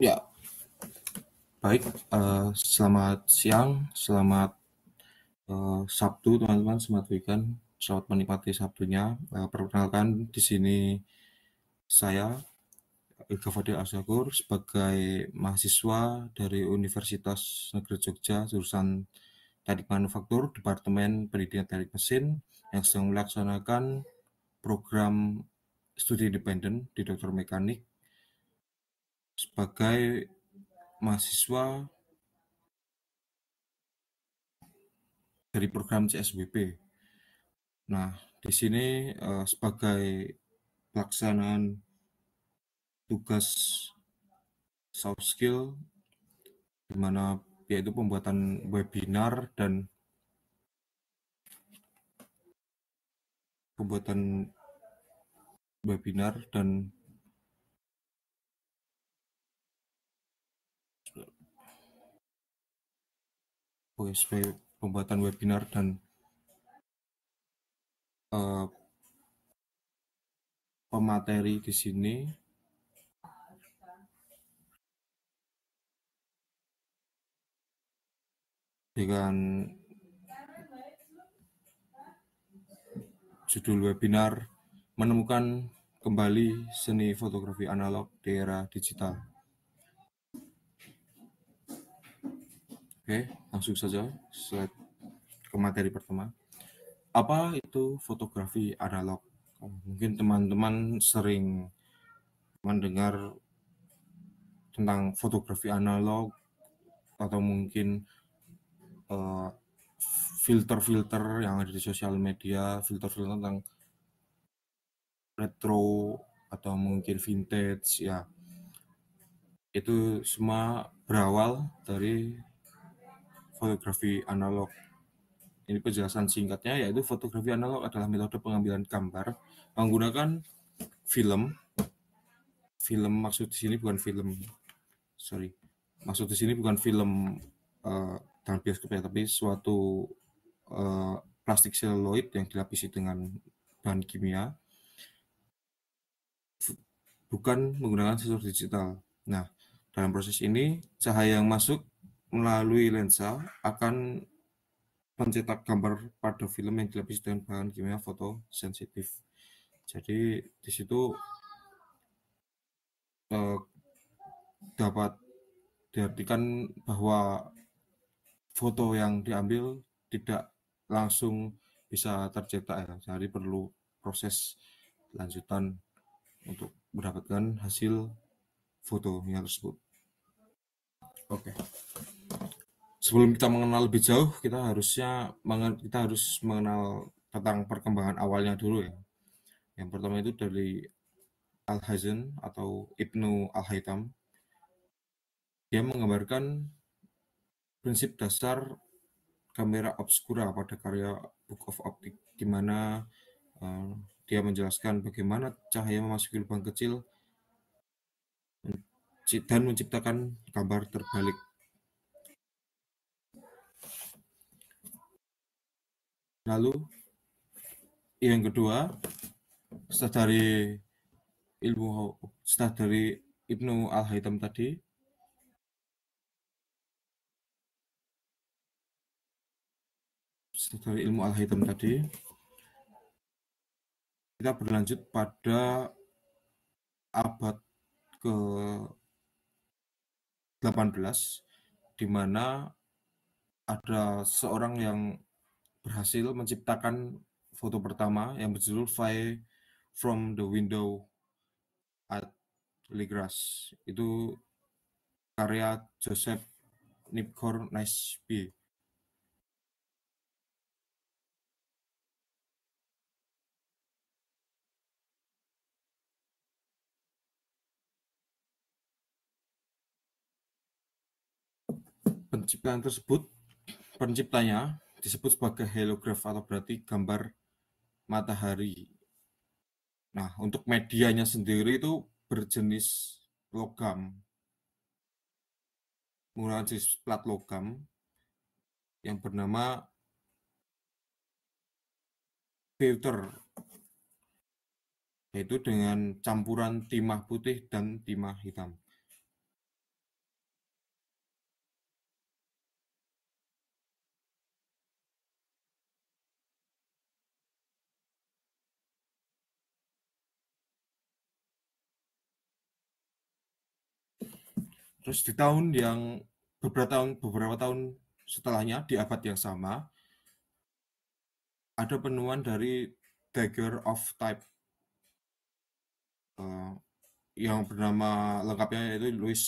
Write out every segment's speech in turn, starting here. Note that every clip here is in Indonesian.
Ya, baik. Selamat siang, selamat Sabtu, teman-teman. Selamat weekend. Selamat menikmati Sabtunya. Perkenalkan, di sini saya, Ilka Fadil Asyakur, sebagai mahasiswa dari Universitas Negeri Jogja, jurusan Teknik Manufaktur, Departemen Pendidikan Teknik Mesin, yang sedang melaksanakan program studi independen di Dokter Mekanik sebagai mahasiswa dari program CSWP. Nah, di sini sebagai pelaksanaan tugas soft skill, di mana yaitu pembuatan pembuatan webinar dan pembuatan webinar dan eh, pemateri di sini dengan judul webinar menemukan kembali seni fotografi analog di era digital. Oke, langsung saja slide ke materi pertama. Apa itu fotografi analog? Mungkin teman-teman sering mendengar tentang fotografi analog atau mungkin uh, filter-filter yang ada di sosial media, filter-filter tentang retro atau mungkin vintage, ya itu semua berawal dari fotografi analog. Ini penjelasan singkatnya, yaitu fotografi analog adalah metode pengambilan gambar menggunakan film. Film maksud di sini bukan film, sorry, maksud di sini bukan film dalam bioskop ya, tapi suatu uh, plastik seluloid yang dilapisi dengan bahan kimia, bukan menggunakan sensor digital. Nah, dalam proses ini cahaya yang masuk melalui lensa akan mencetak gambar pada film yang dilapisi dengan bahan kimia fotosensitif. Jadi di situ eh, dapat diartikan bahwa foto yang diambil tidak langsung bisa tercetak ya, jadi perlu proses lanjutan untuk mendapatkan hasil fotonya tersebut. Oke. Sebelum kita mengenal lebih jauh, kita harus mengenal tentang perkembangan awalnya dulu ya. Yang pertama itu dari Alhazen atau Ibnu Al-Haytham. Dia menggambarkan prinsip dasar kamera obscura pada karya Book of Optics, di mana uh, dia menjelaskan bagaimana cahaya memasuki lubang kecil dan menciptakan gambar terbalik. Lalu yang kedua, setelah dari setelah dari Ibnu Al-Haytham tadi, kita berlanjut pada abad ke-18, di mana ada seorang yang berhasil menciptakan foto pertama yang berjudul Fly from the Window at Ligras. Itu karya Joseph Nipkow Nasby. Penciptanya disebut sebagai helograph atau berarti gambar matahari. Nah, untuk medianya sendiri itu berjenis logam, menggunakan jenis plat logam yang bernama pewter, yaitu dengan campuran timah putih dan timah hitam. Terus di tahun yang beberapa tahun setelahnya di abad yang sama ada penemuan dari dagger of type eh, yang bernama lengkapnya yaitu Louis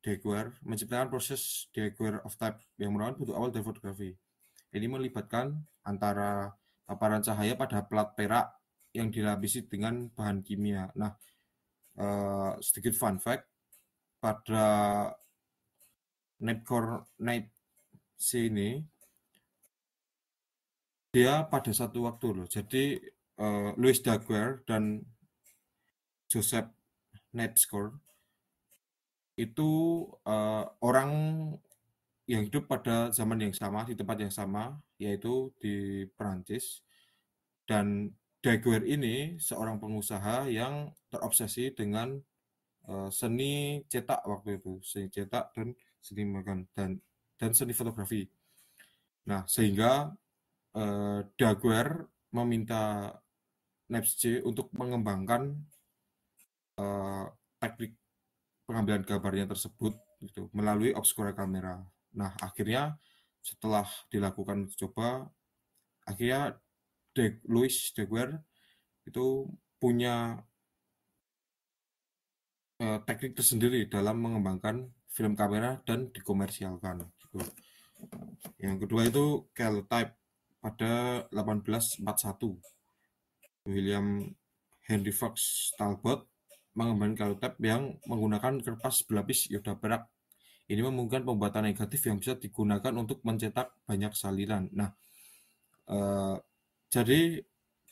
Daguerre menciptakan proses Daguerre of type yang merupakan bentuk awal dari fotografi. Ini melibatkan antara paparan cahaya pada plat perak yang dilapisi dengan bahan kimia. Nah, sedikit fun fact, pada Night ini dia pada satu waktu loh. Jadi Louis Daguerre dan Joseph Netscore itu orang yang hidup pada zaman yang sama di tempat yang sama yaitu di Perancis, dan Daguerre ini seorang pengusaha yang terobsesi dengan seni cetak waktu itu, seni cetak dan seni makan dan seni fotografi. Nah, sehingga Daguerre meminta Nepsche untuk mengembangkan eh, teknik pengambilan gambarnya tersebut gitu, melalui obscura kamera. Nah, akhirnya setelah dilakukan coba, akhirnya Louis Daguerre itu punya teknik tersendiri dalam mengembangkan film kamera dan dikomersialkan gitu. Yang kedua itu Calotype pada 1841. William Henry Fox Talbot mengembangkan Calotype yang menggunakan kertas berlapis ioda perak. Ini memungkinkan pembuatan negatif yang bisa digunakan untuk mencetak banyak salinan. Nah, eh, jadi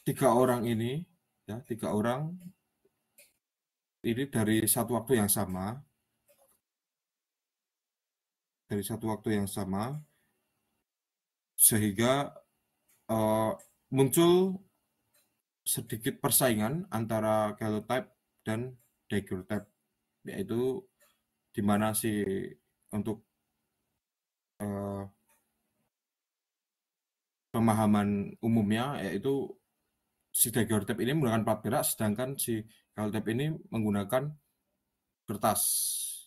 tiga orang ini, ya tiga orang ini dari satu waktu yang sama, sehingga eh, muncul sedikit persaingan antara Calotype dan Daguerreotype, yaitu di mana sih untuk eh, pemahaman umumnya, yaitu si Daguerreotype ini menggunakan plat perak, sedangkan si Calotype ini menggunakan kertas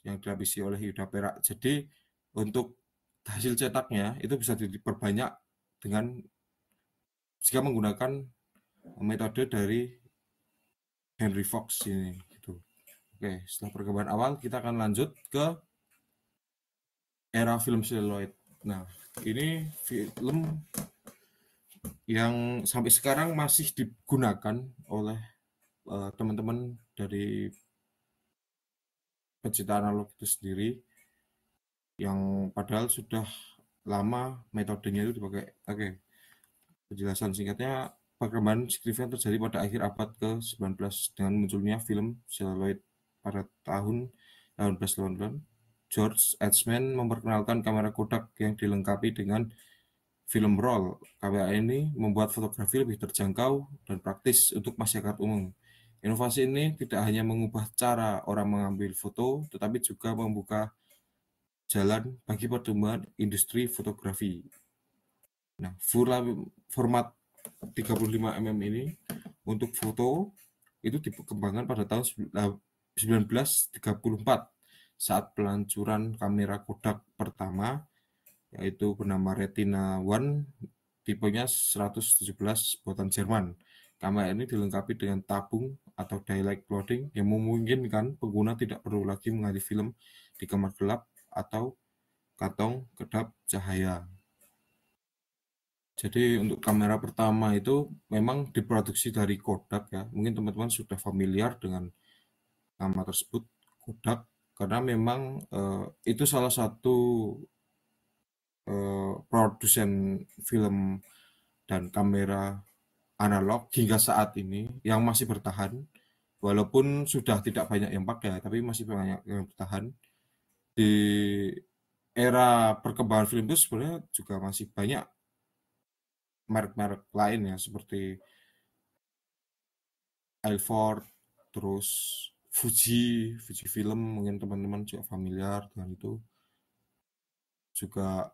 yang dilapisi oleh yuda perak. Jadi untuk hasil cetaknya itu bisa diperbanyak dengan jika menggunakan metode dari Henry Fox ini gitu. Oke, setelah perkembangan awal kita akan lanjut ke era film seluloid. Nah, ini film yang sampai sekarang masih digunakan oleh teman-teman dari pecinta analog itu sendiri, yang padahal sudah lama metodenya itu dipakai. Oke, penjelasan singkatnya, perkembangan signifikan terjadi pada akhir abad ke-19 dengan munculnya film celluloid pada tahun 1880. George Eastman memperkenalkan kamera Kodak yang dilengkapi dengan film roll. Kamera ini membuat fotografi lebih terjangkau dan praktis untuk masyarakat umum. Inovasi ini tidak hanya mengubah cara orang mengambil foto, tetapi juga membuka jalan bagi pertumbuhan industri fotografi. Nah, format 35 mm ini untuk foto itu dikembangkan pada tahun 1934 saat peluncuran kamera Kodak pertama, yaitu bernama Retina One, tipenya 117 buatan Jerman. Kamera ini dilengkapi dengan tabung atau daylight loading yang memungkinkan pengguna tidak perlu lagi mengamati film di kamar gelap atau kantong kedap cahaya. Jadi untuk kamera pertama itu memang diproduksi dari Kodak ya. Mungkin teman-teman sudah familiar dengan nama tersebut, Kodak, karena memang itu salah satu produsen film dan kamera analog hingga saat ini yang masih bertahan, walaupun sudah tidak banyak yang pakai, tapi masih banyak yang bertahan. Di era perkembangan film itu sebenarnya juga masih banyak merek-merek lain ya, seperti Ilford, terus Fuji Film, mungkin teman-teman juga familiar dengan itu. Juga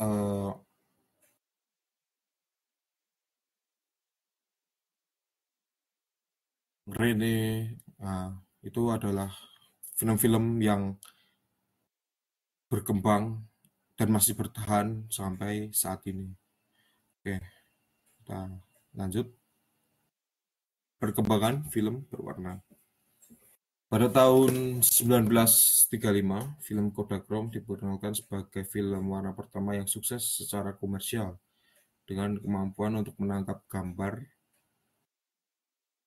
eh, Rene. Nah, itu adalah film-film yang berkembang dan masih bertahan sampai saat ini. Oke, kita lanjut. Perkembangan film berwarna. Pada tahun 1935, film Kodachrome diperkenalkan sebagai film warna pertama yang sukses secara komersial dengan kemampuan untuk menangkap gambar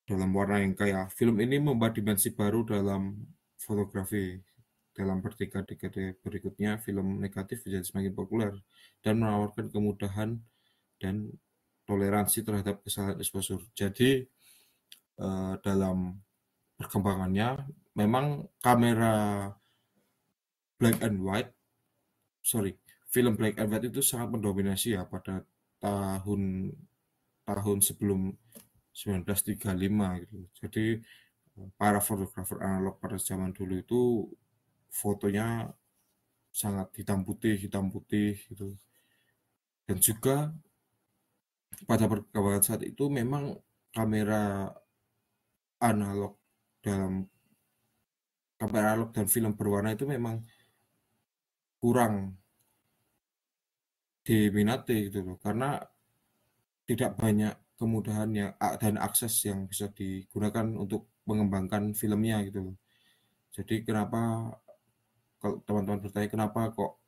dalam warna yang kaya. Film ini membawa dimensi baru dalam fotografi. Dalam dekade berikutnya, film negatif menjadi semakin populer dan menawarkan kemudahan dan toleransi terhadap kesalahan exposure. Jadi, dalam perkembangannya, memang kamera black and white, sorry, film black and white itu sangat mendominasi ya pada tahun tahun sebelum 1935 gitu. Jadi para fotografer analog pada zaman dulu itu fotonya sangat hitam putih gitu. Dan juga pada perkembangan saat itu memang kamera analog dalam kamera analog dan film berwarna itu memang kurang diminati gitu loh, karena tidak banyak kemudahan yang dan akses yang bisa digunakan untuk mengembangkan filmnya gitu loh. Jadi kenapa kalau teman-teman bertanya kenapa kok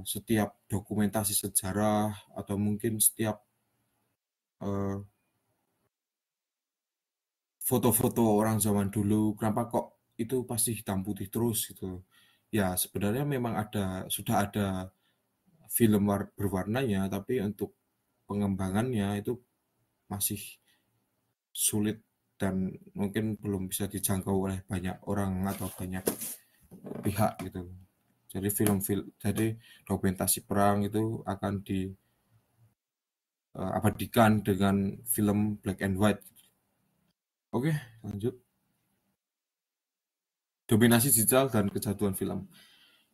setiap dokumentasi sejarah atau mungkin setiap eh, foto-foto orang zaman dulu, kenapa kok itu pasti hitam putih terus gitu loh. Ya sebenarnya memang sudah ada film berwarnanya, tapi untuk pengembangannya itu masih sulit dan mungkin belum bisa dijangkau oleh banyak orang atau banyak pihak gitu. Jadi dokumentasi perang itu akan diabadikan dengan film black and white. Oke, lanjut. Dominasi digital dan kejatuhan film.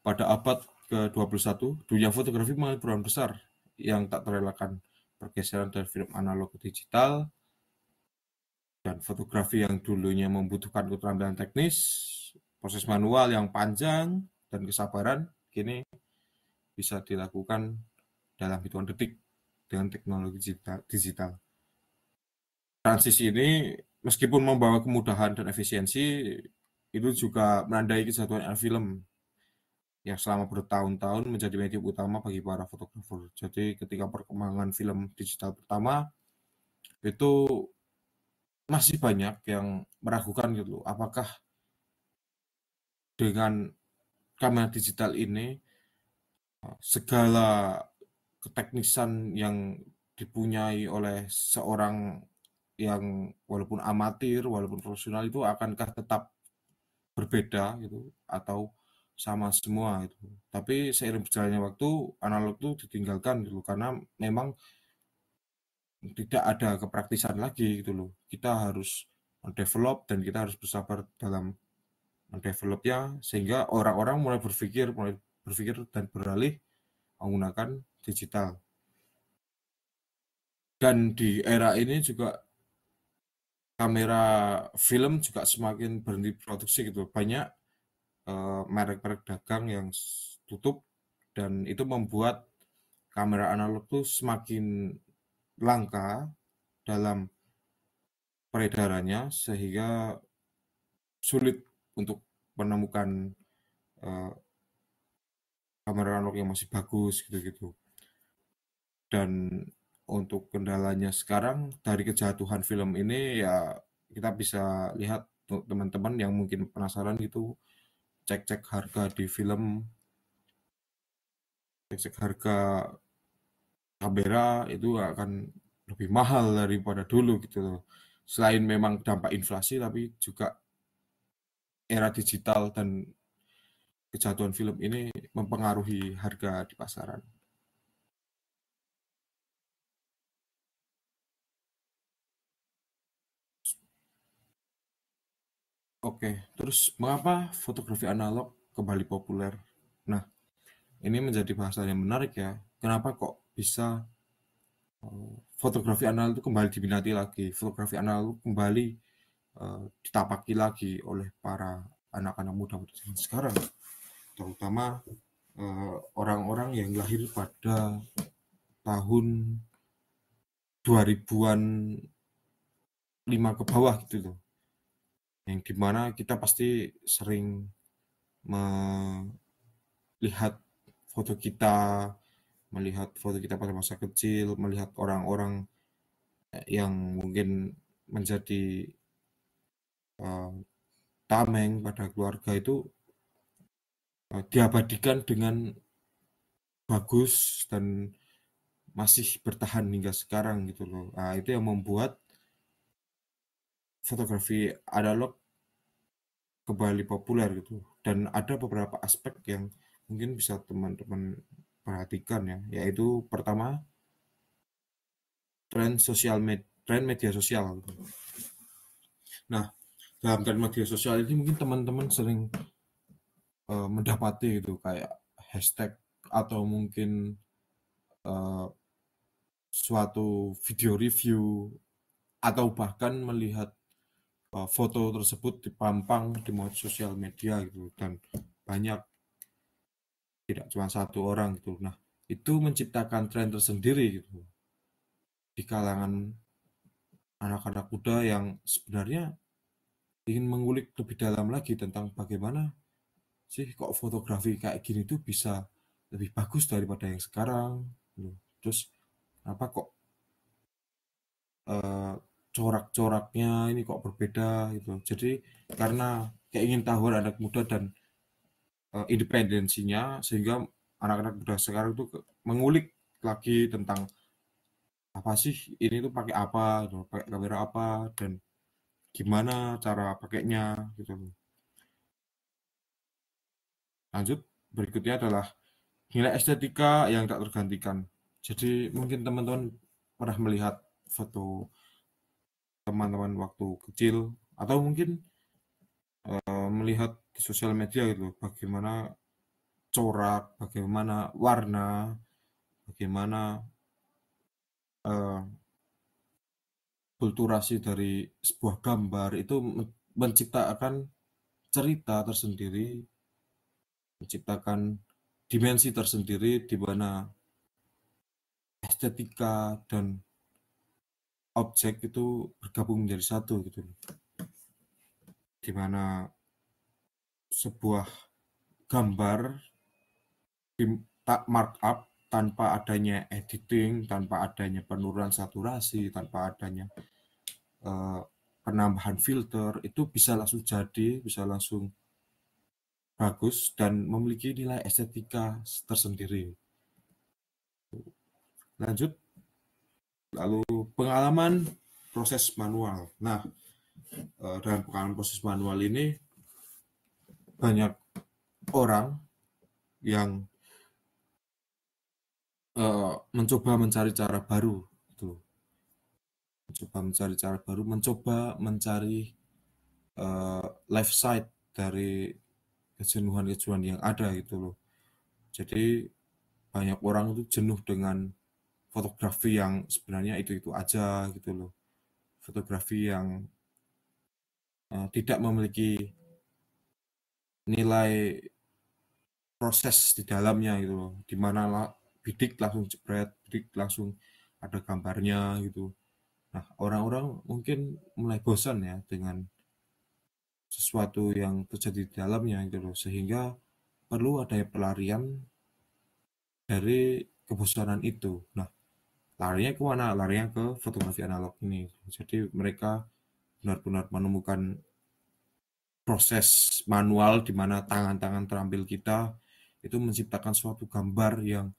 Pada abad ke-21, dunia fotografi mengalami perubahan besar yang tak terelakkan. Pergeseran dari film analog ke digital dan fotografi yang dulunya membutuhkan keterampilan teknis, proses manual yang panjang, dan kesabaran, kini bisa dilakukan dalam hitungan detik dengan teknologi digital. Transisi ini meskipun membawa kemudahan dan efisiensi, itu juga menandai kejatuhan film yang selama bertahun-tahun menjadi medium utama bagi para fotografer. Jadi ketika perkembangan film digital pertama, itu masih banyak yang meragukan gitu loh, apakah dengan kamera digital ini segala keteknisan yang dipunyai oleh seorang yang walaupun amatir, walaupun profesional itu akankah tetap berbeda gitu atau sama semua itu. Tapi seiring berjalannya waktu analog itu ditinggalkan gitu karena memang tidak ada kepraktisan lagi gitu loh. Kita harus mendevelop dan kita harus bersabar dalam mendevelopnya sehingga orang-orang mulai berpikir dan beralih menggunakan digital. Dan di era ini juga kamera film juga semakin berhenti produksi gitu. Banyak merek-merek dagang yang tutup dan itu membuat kamera analog tuh semakin langka dalam peredarannya sehingga sulit untuk menemukan uh, kamera analog yang masih bagus gitu-gitu. Dan untuk kendalanya sekarang dari kejatuhan film ini ya kita bisa lihat teman-teman yang mungkin penasaran gitu, cek-cek harga di film, cek-cek harga kamera itu akan lebih mahal daripada dulu gitu loh. Selain memang dampak inflasi tapi juga era digital dan kejatuhan film ini mempengaruhi harga di pasaran. Oke, terus mengapa fotografi analog kembali populer? Nah, ini menjadi bahasan yang menarik ya. Kenapa kok bisa fotografi analog itu kembali diminati lagi? Fotografi analog kembali ditapaki lagi oleh para anak-anak muda zaman sekarang, terutama orang-orang yang lahir pada tahun 2000-an 5 ke bawah gitu loh. Yang dimana kita pasti sering melihat foto kita, melihat foto kita pada masa kecil, melihat orang-orang yang mungkin menjadi tameng pada keluarga itu diabadikan dengan bagus dan masih bertahan hingga sekarang gitu loh. Nah, itu yang membuat fotografi analog kembali populer gitu. Dan ada beberapa aspek yang mungkin bisa teman-teman perhatikan ya, yaitu pertama tren media sosial gitu. Nah, dalam tren media sosial ini mungkin teman-teman sering mendapati itu kayak hashtag atau mungkin uh, suatu video review atau bahkan melihat foto tersebut dipampang di sosial media gitu, dan banyak, tidak cuma satu orang gitu. Nah, itu menciptakan tren tersendiri gitu di kalangan anak-anak muda yang sebenarnya ingin mengulik lebih dalam lagi tentang bagaimana sih kok fotografi kayak gini tuh bisa lebih bagus daripada yang sekarang gitu. Terus apa kok eh, corak-coraknya ini kok berbeda gitu. Jadi karena keingintahuan anak muda dan independensinya, sehingga anak-anak muda sekarang tuh mengulik lagi tentang apa sih ini tuh pakai apa gitu, pakai kamera apa dan gimana cara pakainya gitu. Lanjut, berikutnya adalah nilai estetika yang tak tergantikan. Jadi mungkin teman-teman pernah melihat foto teman-teman waktu kecil atau mungkin melihat di sosial media gitu, bagaimana corak, bagaimana warna, bagaimana eh, kulturasi dari sebuah gambar itu menciptakan cerita tersendiri, menciptakan dimensi tersendiri di mana estetika dan objek itu bergabung menjadi satu gitu. Di mana sebuah gambar di markup tanpa adanya editing, tanpa adanya penurunan saturasi, tanpa adanya eh, penambahan filter, itu bisa langsung jadi, bisa langsung bagus dan memiliki nilai estetika tersendiri. Lanjut, lalu pengalaman proses manual. Nah, dalam pengalaman proses manual ini banyak orang yang mencoba mencari cara baru, gitu. Mencoba mencari cara baru, mencoba mencari life side dari kejenuhan-kejenuhan yang ada gitu loh. Jadi banyak orang itu jenuh dengan fotografi yang sebenarnya itu-itu aja gitu loh. Fotografi yang tidak memiliki nilai proses di dalamnya gitu loh. Dimana lah bidik langsung jebret, bidik langsung ada gambarnya gitu. Nah, orang-orang mungkin mulai bosan ya dengan sesuatu yang terjadi di dalamnya gitu loh. Sehingga perlu ada pelarian dari kebosanan itu. Nah, larinya ke mana? Larinya ke fotografi analog ini. Jadi mereka benar-benar menemukan proses manual di mana tangan-tangan terampil kita itu menciptakan suatu gambar yang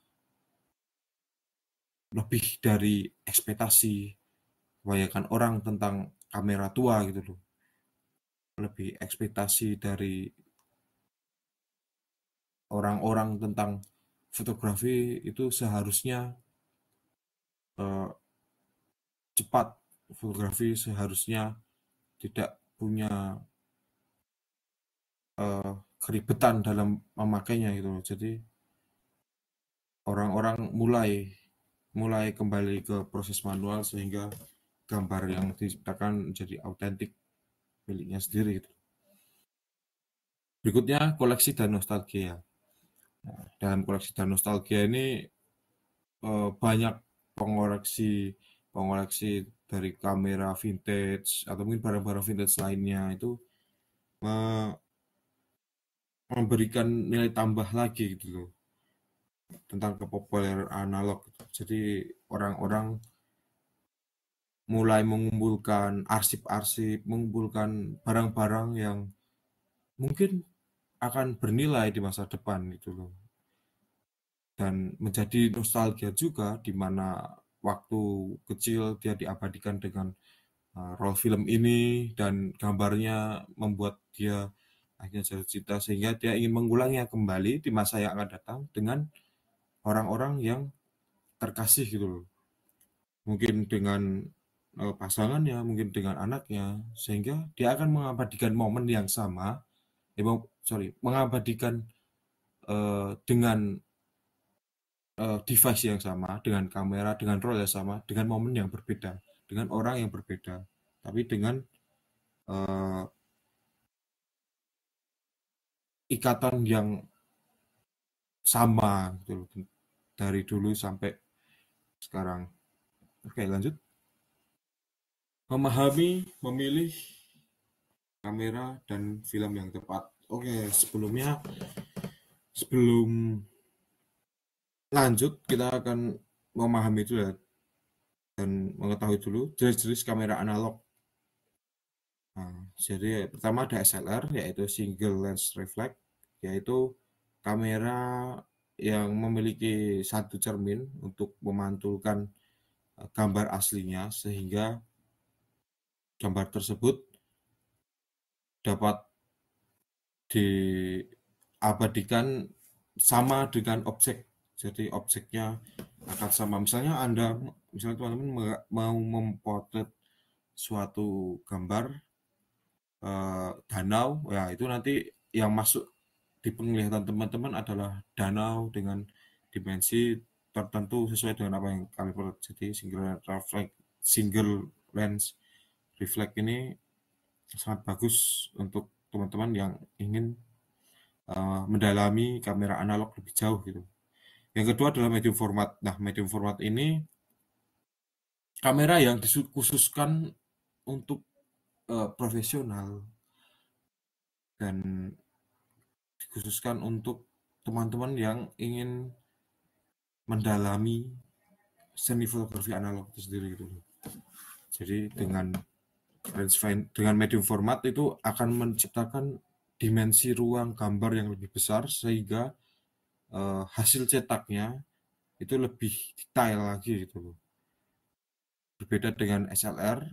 lebih dari ekspektasi kebanyakan orang tentang kamera tua gitu loh. Lebih ekspektasi dari orang-orang tentang fotografi itu seharusnya eh, cepat. Fotografi seharusnya tidak punya keribetan dalam memakainya gitu loh. Jadi orang-orang mulai mulai kembali ke proses manual sehingga gambar yang diciptakan menjadi autentik miliknya sendiri gitu. Berikutnya koleksi dan nostalgia. Nah, dalam koleksi dan nostalgia ini banyak pengoreksi pengoreksi dari kamera vintage atau mungkin barang-barang vintage lainnya itu me- memberikan nilai tambah lagi gitu loh tentang kepopuleran analog gitu. Jadi orang-orang mulai mengumpulkan arsip-arsip, mengumpulkan barang-barang yang mungkin akan bernilai di masa depan gitu loh. Dan menjadi nostalgia juga di mana waktu kecil dia diabadikan dengan roll film ini dan gambarnya membuat dia akhirnya jatuh cinta sehingga dia ingin mengulangnya kembali di masa yang akan datang dengan orang-orang yang terkasih gitu loh. Mungkin dengan pasangannya, mungkin dengan anaknya, sehingga dia akan mengabadikan momen yang sama, mengabadikan dengan device yang sama, dengan kamera, dengan roll yang sama, dengan momen yang berbeda, dengan orang yang berbeda, tapi dengan eh, ikatan yang sama gitu loh, dari dulu sampai sekarang. Oke, lanjut. Memahami, memilih kamera dan film yang tepat. Oke, sebelum lanjut kita akan memahami itu ya dan mengetahui dulu jenis-jenis kamera analog. Nah, jadi pertama ada SLR yaitu single lens reflex, yaitu kamera yang memiliki satu cermin untuk memantulkan gambar aslinya sehingga gambar tersebut dapat diabadikan sama dengan objek. Jadi objeknya akan sama. Misalnya teman-teman mau memotret suatu gambar danau, ya itu nanti yang masuk di penglihatan teman-teman adalah danau dengan dimensi tertentu sesuai dengan apa yang kalian perlu. Jadi single lens reflex ini sangat bagus untuk teman-teman yang ingin mendalami kamera analog lebih jauh gitu. Yang kedua adalah medium format. Nah, medium format ini kamera yang dikhususkan untuk profesional dan dikhususkan untuk teman-teman yang ingin mendalami seni fotografi analog itu sendiri gitu. Jadi dengan medium format itu akan menciptakan dimensi ruang gambar yang lebih besar sehingga hasil cetaknya itu lebih detail lagi gitu loh. Berbeda dengan SLR,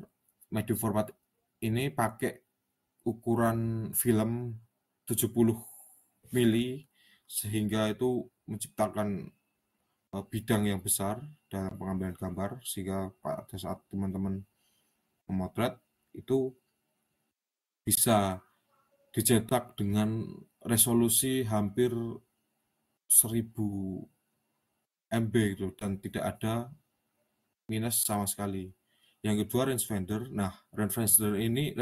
medium format ini pakai ukuran film 70 mili sehingga itu menciptakan bidang yang besar dalam pengambilan gambar sehingga pada saat teman-teman memotret itu bisa dicetak dengan resolusi hampir 1000 MB gitu dan tidak ada minus sama sekali. Yang kedua rangefinder. Nah, rangefinder ini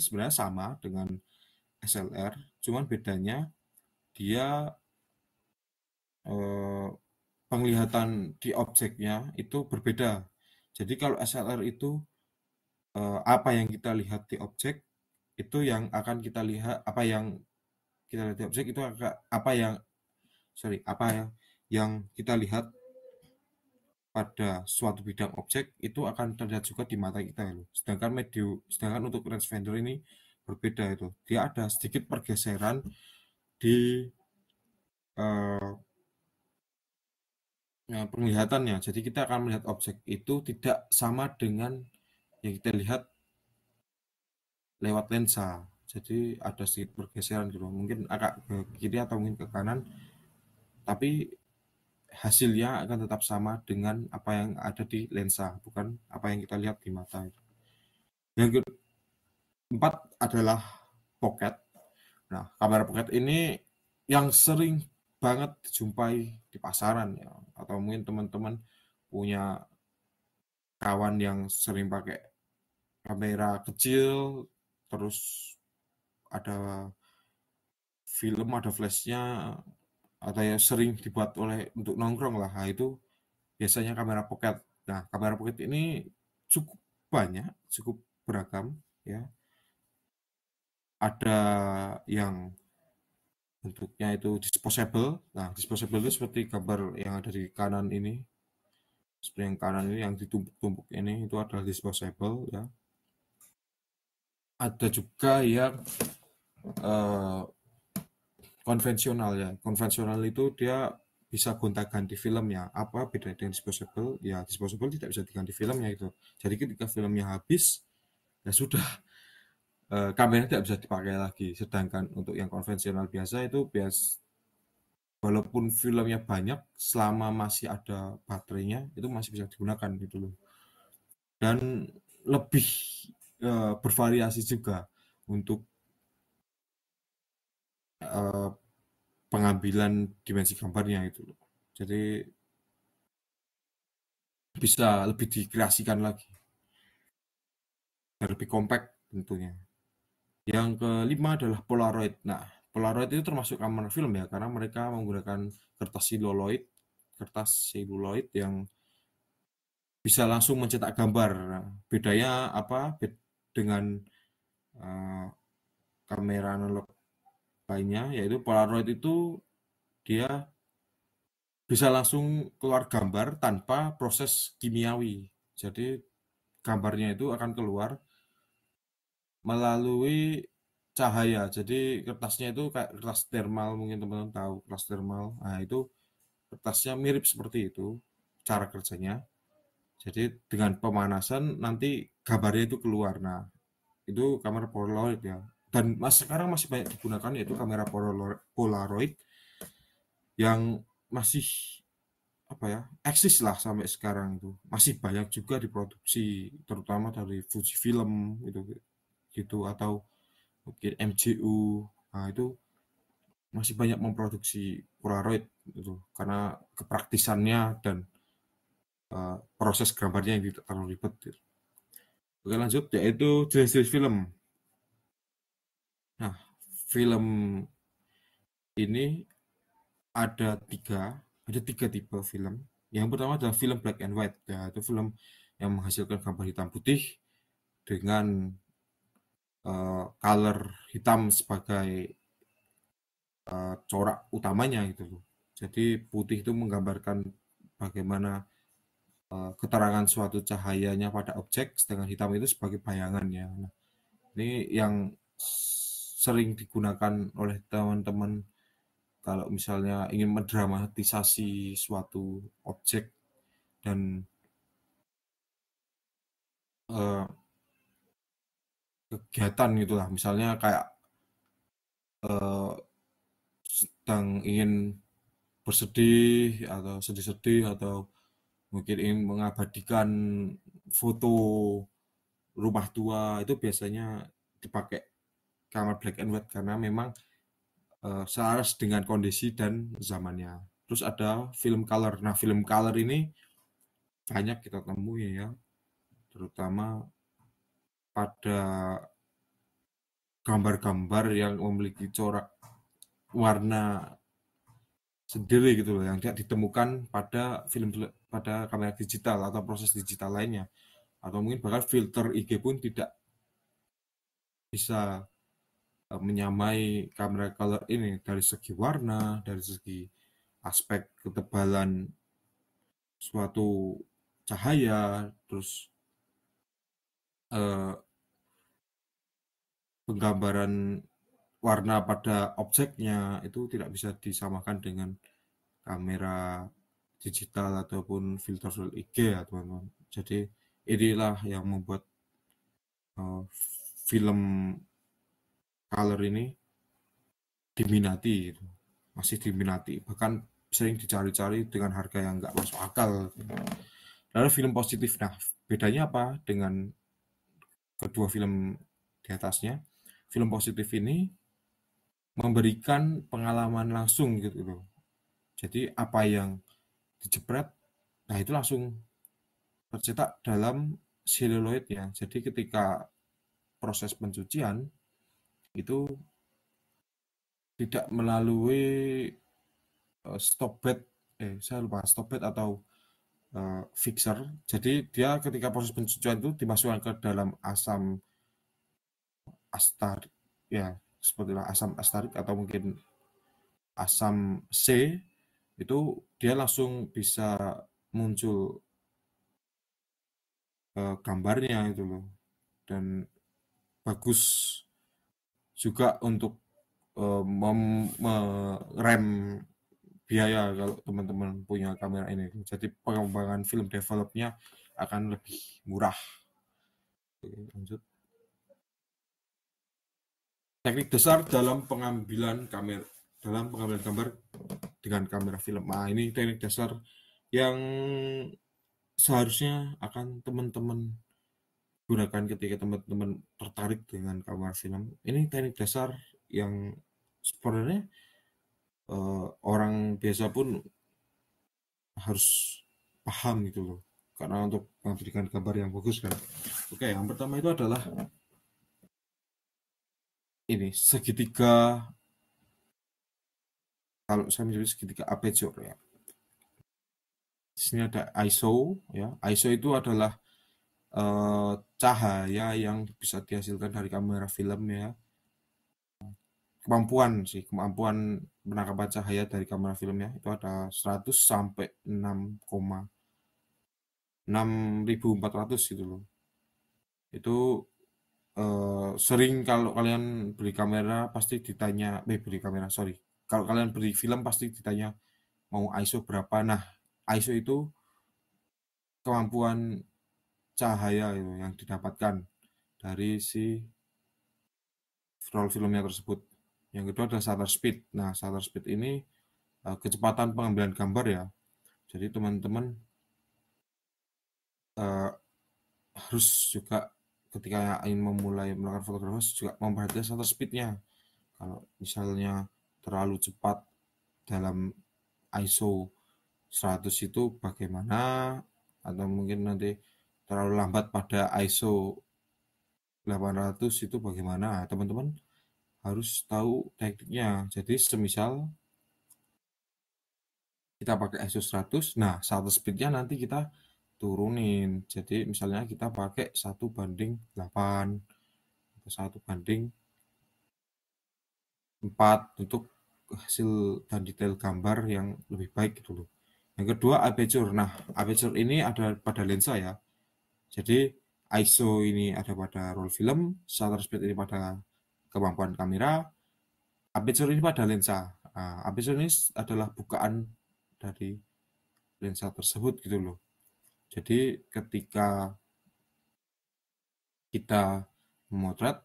sebenarnya sama dengan SLR, cuman bedanya dia eh, penglihatan di objeknya itu berbeda. Jadi kalau SLR itu apa yang kita lihat di objek itu yang akan kita lihat apa yang kita lihat di objek itu apa yang apa yang kita lihat pada suatu bidang objek itu akan terlihat juga di mata kita loh. Sedangkan untuk rangefinder ini berbeda itu. Dia ada sedikit pergeseran di eh, penglihatannya. Jadi kita akan melihat objek itu tidak sama dengan yang kita lihat lewat lensa. Jadi ada sedikit pergeseran gitu. Mungkin agak ke kiri atau mungkin ke kanan, tapi hasilnya akan tetap sama dengan apa yang ada di lensa, bukan apa yang kita lihat di mata. Yang keempat adalah pocket. Nah, kamera pocket ini yang sering banget dijumpai di pasaran ya, atau mungkin teman-teman punya kawan yang sering pakai kamera kecil terus ada film, ada flashnya, atau yang sering dibuat untuk nongkrong lah. Nah, itu biasanya kamera pocket. Nah, kamera pocket ini cukup banyak, cukup beragam ya. Ada yang bentuknya itu disposable. Nah, disposable itu seperti gambar yang ada di kanan ini. Seperti yang kanan ini yang ditumpuk-tumpuk ini itu adalah disposable ya. Ada juga yang eh, konvensional ya. Konvensional itu dia bisa gonta-ganti filmnya. Apa beda dengan disposable? Ya, disposable tidak bisa diganti filmnya itu. Jadi ketika filmnya habis, ya sudah, kamera tidak bisa dipakai lagi. Sedangkan untuk yang konvensional biasa itu walaupun filmnya banyak, selama masih ada baterainya itu masih bisa digunakan gitu loh. Dan lebih bervariasi juga untuk eh, pengambilan dimensi gambarnya itu loh. Jadi bisa lebih dikreasikan lagi dan lebih compact tentunya. Yang kelima adalah Polaroid. Nah, Polaroid itu termasuk kamera film ya, karena mereka menggunakan kertas seluloid yang bisa langsung mencetak gambar. Nah, bedanya apa dengan eh, kamera analog lainnya, yaitu Polaroid itu dia bisa langsung keluar gambar tanpa proses kimiawi. Jadi gambarnya itu akan keluar melalui cahaya. Jadi kertasnya itu kayak kertas thermal, mungkin teman-teman tahu kertas thermal. Nah, itu kertasnya mirip seperti itu cara kerjanya. Jadi dengan pemanasan nanti gambarnya itu keluar. Nah, itu kamera Polaroid ya. Dan sekarang masih banyak digunakan yaitu kamera Polaroid yang masih apa ya, eksis lah sampai sekarang itu. Masih banyak juga diproduksi terutama dari Fujifilm itu gitu, atau mungkin MJU. Nah, itu masih banyak memproduksi Polaroid itu karena kepraktisannya dan proses gambarnya yang tidak terlalu ribet gitu. Oke, lanjut yaitu jenis-jenis film. Nah, film ini ada tiga tipe film. Yang pertama adalah film black and white, ya itu film yang menghasilkan gambar hitam putih dengan color hitam sebagai corak utamanya gitu loh. Jadi putih itu menggambarkan bagaimana keterangan suatu cahayanya pada objek, sedangkan hitam itu sebagai bayangannya. Nah, ini yang sering digunakan oleh teman-teman kalau misalnya ingin mendramatisasi suatu objek dan eh, kegiatan gitulah. Misalnya kayak eh, sedang ingin bersedih atau sedih-sedih atau mungkin ingin mengabadikan foto rumah tua, itu biasanya dipakai kamera black and white karena memang selaras dengan kondisi dan zamannya. Terus ada film color. Nah, film color ini banyak kita temui ya, terutama pada gambar-gambar yang memiliki corak warna sendiri gitu loh, yang tidak ditemukan pada pada kamera digital atau proses digital lainnya, atau mungkin bahkan filter IG pun tidak bisa menyamai kamera color ini dari segi warna, dari segi aspek ketebalan suatu cahaya, terus eh, penggambaran warna pada objeknya itu tidak bisa disamakan dengan kamera digital ataupun filter IG ya teman-teman. Jadi inilah yang membuat eh, film color ini diminati gitu. Masih diminati, bahkan sering dicari-cari dengan harga yang nggak masuk akal. Lalu film positif, nah bedanya apa dengan kedua film di atasnya? Film positif ini memberikan pengalaman langsung gitu loh. Jadi apa yang dijepret, nah itu langsung tercetak dalam seluloidnya. Jadi ketika proses pencucian itu tidak melalui stop bed, saya lupa stop bed atau fixer. Jadi dia ketika proses pencucian itu dimasukkan ke dalam asam astarik, ya sepertilah asam astarik atau mungkin asam C, itu dia langsung bisa muncul gambarnya itu loh, dan bagus juga untuk merem biaya kalau teman-teman punya kamera ini. Jadi pengembangan film developnya akan lebih murah. Oke, lanjut. Teknik dasar dalam pengambilan gambar dengan kamera film. Nah, ini teknik dasar yang seharusnya akan teman-teman gunakan ketika teman-teman tertarik dengan kamera film. Ini teknik dasar yang sebenarnya orang biasa pun harus paham gitu loh. Karena untuk memberikan gambar yang bagus kan. Oke, yang pertama itu adalah ini segitiga, kalau saya menyebut segitiga aperture ya. Di sini ada ISO ya. ISO itu adalah cahaya yang bisa dihasilkan dari kamera film ya. Kemampuan penangkapan cahaya dari kamera filmnya itu ada 100 sampai 6.400 gitu loh. Itu sering kalau kalian beli kamera pasti ditanya, beli kamera, sorry. Kalau kalian beli film pasti ditanya mau ISO berapa. Nah, ISO itu kemampuan cahaya itu yang didapatkan dari si roll filmnya tersebut. Yang kedua adalah shutter speed. Nah, shutter speed ini kecepatan pengambilan gambar ya. Jadi teman-teman uh, harus juga ketika ingin memulai melakukan fotografi juga memperhatikan shutter speednya. Kalau misalnya terlalu cepat dalam ISO 100 itu bagaimana, atau mungkin nanti terlalu lambat pada ISO 800 itu bagaimana, teman-teman harus tahu tekniknya. Jadi semisal kita pakai ISO 100, nah shutter speednya nanti kita turunin. Jadi misalnya kita pakai 1:8 atau 1:4 untuk hasil dan detail gambar yang lebih baik gitu loh. Yang kedua aperture. Nah, aperture ini ada pada lensa ya. Jadi ISO ini ada pada roll film, shutter speed ini pada kemampuan kamera, aperture ini pada lensa. Nah, aperture ini adalah bukaan dari lensa tersebut gitu loh. Jadi ketika kita memotret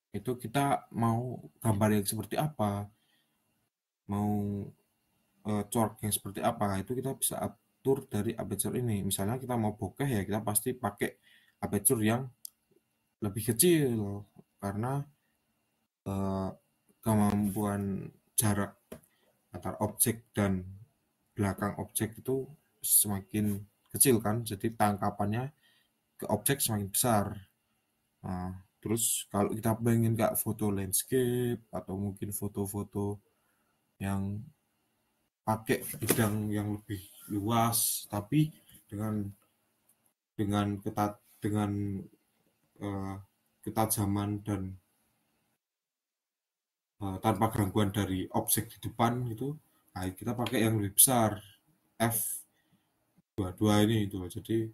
itu kita mau gambar yang seperti apa, mau corak yang seperti apa, itu kita bisa atur dari aperture ini. Misalnya kita mau bokeh ya kita pasti pakai aperture yang lebih kecil karena kemampuan jarak antara objek dan belakang objek itu semakin kecil kan, jadi tangkapannya ke objek semakin besar. Nah, terus kalau kita pengen nggak foto landscape atau mungkin foto-foto yang pakai bidang yang lebih luas, tapi dengan dengan uh, ketajaman dan tanpa gangguan dari objek di depan gitu, nah kita pakai yang lebih besar, f22 ini itu. Jadi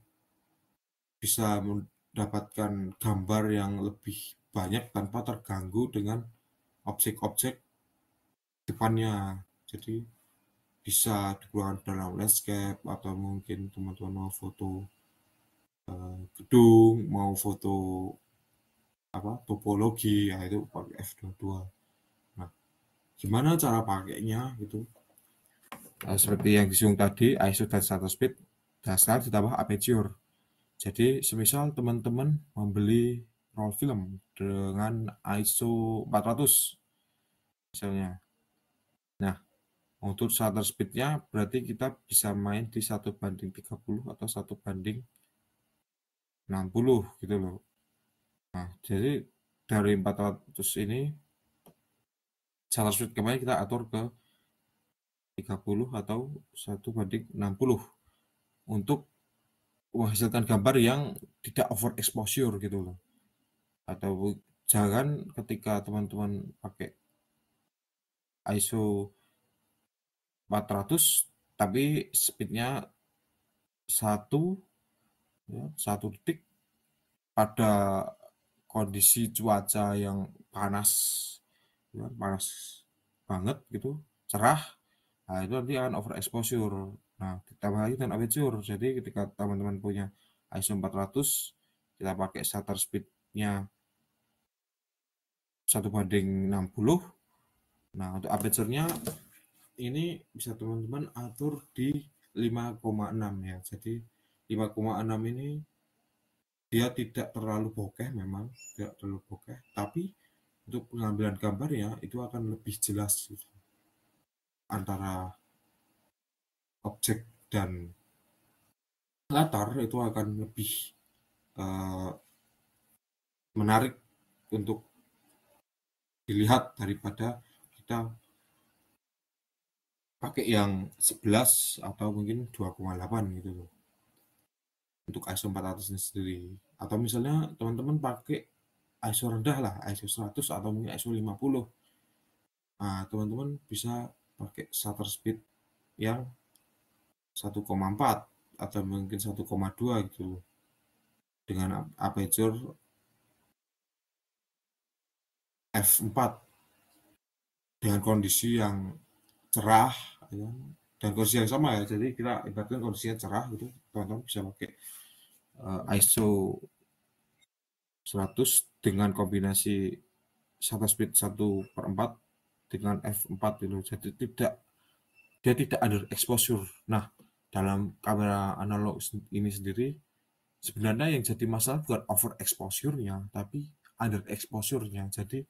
bisa mendapatkan gambar yang lebih banyak tanpa terganggu dengan objek-objek depannya. Jadi bisa digunakan dalam landscape atau mungkin teman-teman mau foto gedung, mau foto topologi, ya itu pakai f22. Nah, gimana cara pakainya gitu? Seperti yang disinggung tadi, ISO dan shutter speed, dan sekarang ditambah aperture. Jadi semisal teman-teman membeli roll film dengan ISO 400 misalnya. Nah, untuk shutter speed-nya berarti kita bisa main di 1:30 atau 1:60 gitu loh. Nah, jadi dari 400 ini shutter speed gambarnya kita atur ke 30 atau 1:60 untuk menghasilkan gambar yang tidak overexposure gitu loh. Atau jangan ketika teman-teman pakai ISO 400 tapi speednya 1 ya, 1 detik pada kondisi cuaca yang panas ya, panas banget gitu, cerah. Nah, itu nanti akan overexposure. Nah, ditambah lagi dengan aperture. Jadi ketika teman-teman punya ISO 400, kita pakai shutter speed-nya 1:60. Nah, untuk aperture-nya ini bisa teman-teman atur di 5,6 ya. Jadi 5,6 ini dia tidak terlalu bokeh, memang tidak terlalu bokeh, tapi untuk pengambilan gambarnya itu akan lebih jelas gitu. Antara objek dan latar itu akan lebih uh, menarik untuk dilihat daripada kita pakai yang 11 atau mungkin 2,8 gitu loh untuk ISO 400 ini sendiri. Atau misalnya teman-teman pakai ISO rendah lah, ISO 100 atau mungkin ISO 50. Nah, teman-teman bisa pakai shutter speed yang 1,4 atau mungkin 1,2 gitu dengan aperture f4 dengan kondisi yang cerah ya. Dan kondisi yang sama ya, jadi kita ibaratkan kondisinya cerah gitu, teman-teman bisa pakai ISO 100 dengan kombinasi shutter speed 1/4 dengan f4 gitu. Jadi dia tidak under exposure. Nah, dalam kamera analog ini sendiri sebenarnya yang jadi masalah bukan over exposure-nya tapi under exposure-nya. Jadi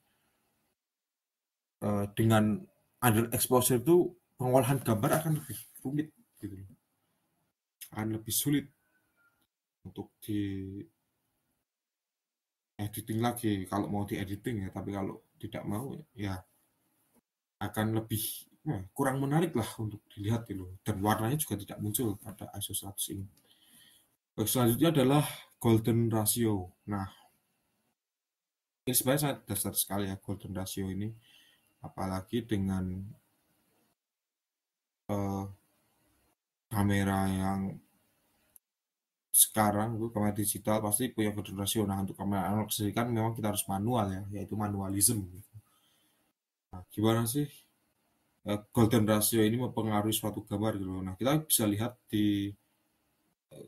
dengan under exposure itu pengolahan gambar akan lebih rumit gitu, akan lebih sulit untuk di editing lagi kalau mau di editing ya, tapi kalau tidak mau ya akan lebih kurang menarik lah untuk dilihat gitu, dan warnanya juga tidak muncul pada ISO 100 ini. Selanjutnya adalah golden ratio. Nah, ini sebenarnya sangat dasar sekali ya golden ratio ini, apalagi dengan uh, kamera yang sekarang itu kamera digital pasti punya golden ratio. Nah, untuk kamera analog sendiri kan memang kita harus manual ya, yaitu manualism. Nah, gimana sih golden ratio ini mempengaruhi suatu gambar gitu. Nah, kita bisa lihat di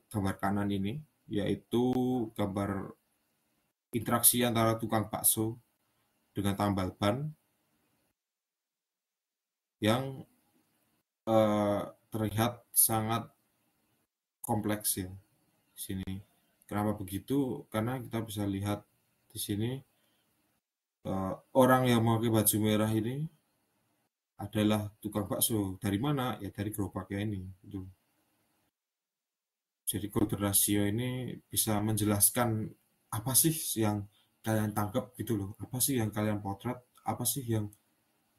gambar kanan ini, yaitu gambar interaksi antara tukang bakso dengan tambal ban yang terlihat sangat kompleks ya di sini. Kenapa begitu? Karena kita bisa lihat di sini orang yang memakai baju merah ini adalah tukang bakso. Dari mana? Ya dari gerobaknya ini. Gitu. Jadi golden ratio ini bisa menjelaskan apa sih yang kalian tangkap gitu loh. Apa sih yang kalian potret? Apa sih yang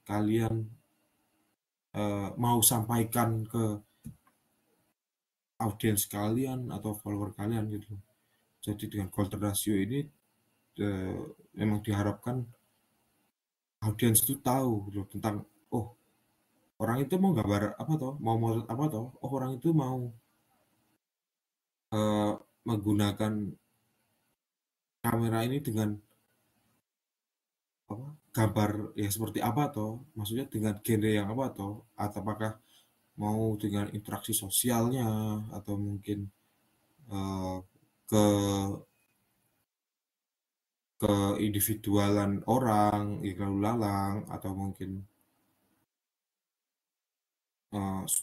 kalian mau sampaikan ke audiens kalian atau follower kalian gitu. Jadi dengan golden ratio ini eh, memang diharapkan audiens itu tahu gitu, tentang oh orang itu mau gambar apa toh, mau motret apa toh, oh orang itu mau eh, menggunakan kamera ini dengan apa, gambar ya seperti apa toh, maksudnya dengan genre yang apa toh, atau apakah mau dengan interaksi sosialnya atau mungkin eh, ke keindividualan orang, ya lalu lalang, atau mungkin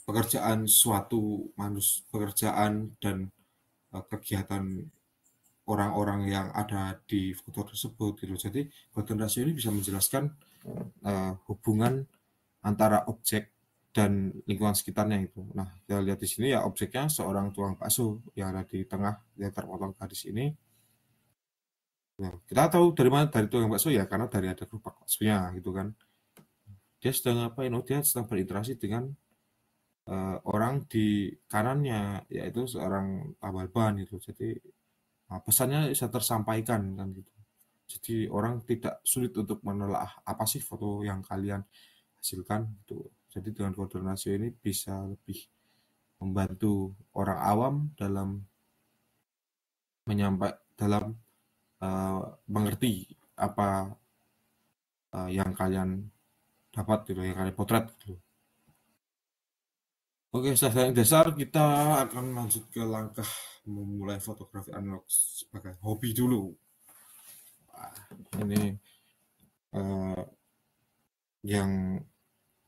pekerjaan suatu pekerjaan dan kegiatan orang-orang yang ada di foto tersebut gitu. Jadi golden ratio ini bisa menjelaskan hubungan antara objek dan lingkungan sekitarnya itu. Nah, kita lihat di sini ya objeknya seorang tukang bakso yang ada di tengah yang terpotong garis ini. Nah, kita tahu dari mana, dari tukang bakso ya karena dari ada gerobak baksonya gitu kan. Dia sedang ngapain? Oh, dia sedang berinteraksi dengan orang di kanannya, yaitu seorang tambal ban gitu. Jadi pesannya bisa tersampaikan kan gitu. Jadi orang tidak sulit untuk menelaah apa sih foto yang kalian hasilkan gitu. Jadi dengan koordinasi ini bisa lebih membantu orang awam dalam dalam mengerti apa yang kalian dapat gitu, yang kalian potret gitu. Oke, setelah yang dasar kita akan lanjut ke langkah memulai fotografi analog sebagai hobi dulu. Wah, ini eh, yang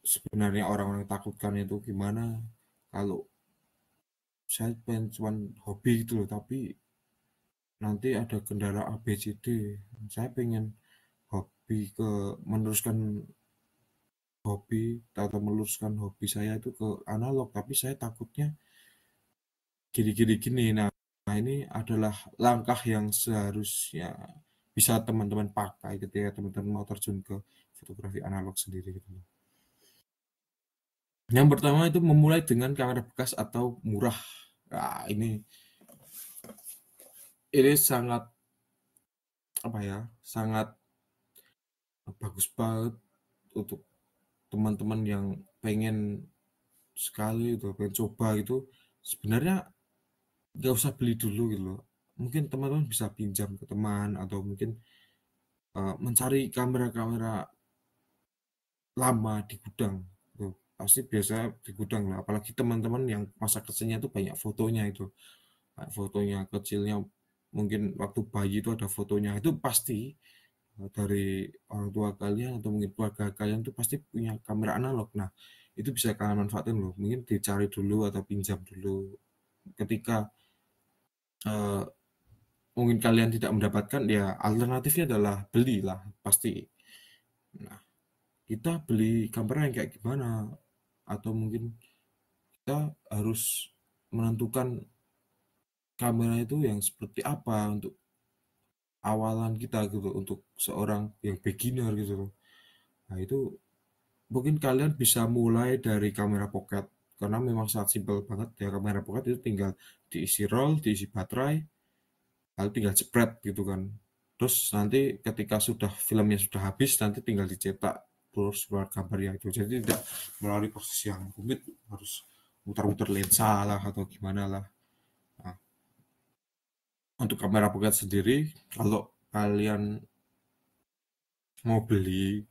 sebenarnya orang-orang takutkan itu gimana kalau saya pengen cuman hobi gitu loh, tapi nanti ada kendala A, B, C, D. Saya pengen hobi ke meneruskan hobi atau meluruskan hobi saya itu ke analog, tapi saya takutnya gini-gini. Nah, ini adalah langkah yang seharusnya bisa teman-teman pakai ketika teman-teman mau terjun ke fotografi analog sendiri gitu. Yang pertama itu memulai dengan kamera bekas atau murah. Nah, ini sangat apa ya? Sangat bagus banget untuk teman-teman yang pengen sekali itu, pengen coba itu. Sebenarnya nggak usah beli dulu gitu loh. Mungkin teman-teman bisa pinjam ke teman atau mungkin mencari kamera-kamera lama di gudang. Tuh, pasti biasa di gudang lah. Apalagi teman-teman yang masa kecilnya itu banyak fotonya itu. Kayak fotonya kecilnya mungkin waktu bayi itu ada fotonya. Itu pasti dari orang tua kalian atau mungkin keluarga kalian itu pasti punya kamera analog. Nah, itu bisa kalian manfaatin loh. Mungkin dicari dulu atau pinjam dulu. Ketika eh, mungkin kalian tidak mendapatkan, ya alternatifnya adalah belilah pasti. Nah, kita beli kamera yang kayak gimana? Atau mungkin kita harus menentukan kamera itu yang seperti apa untuk awalan kita gitu, untuk seorang yang beginner gitu loh. Nah, itu mungkin kalian bisa mulai dari kamera pocket karena memang sangat simpel banget ya. Kamera pocket itu tinggal diisi roll, diisi baterai, lalu tinggal jepret gitu kan. Terus nanti ketika sudah filmnya sudah habis, nanti tinggal dicetak terus keluar gambarnya itu. Jadi tidak melalui proses yang rumit, harus muter-muter lensa lah atau gimana lah. Nah, untuk kamera pocket sendiri, kalau kalian mau beli,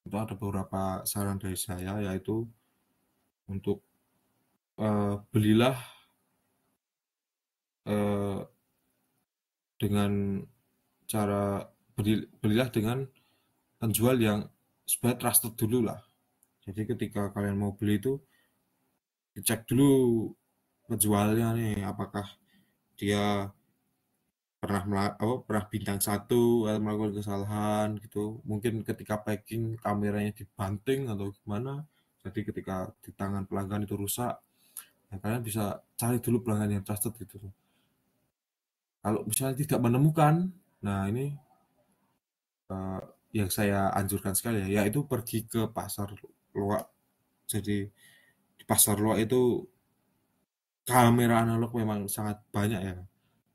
itu ada beberapa saran dari saya, yaitu untuk belilah eh, dengan belilah dengan penjual yang sebenarnya trusted dulu lah. Jadi ketika kalian mau beli itu dicek dulu penjualnya nih, apakah dia pernah bintang satu atau melakukan kesalahan gitu. Mungkin ketika packing kameranya dibanting atau gimana. Jadi ketika di tangan pelanggan itu rusak, ya kalian bisa cari dulu pelanggan yang trusted gitu. Kalau misalnya tidak menemukan, nah ini eh, yang saya anjurkan sekali ya, yaitu pergi ke pasar loak. Jadi di pasar loak itu kamera analog memang sangat banyak ya.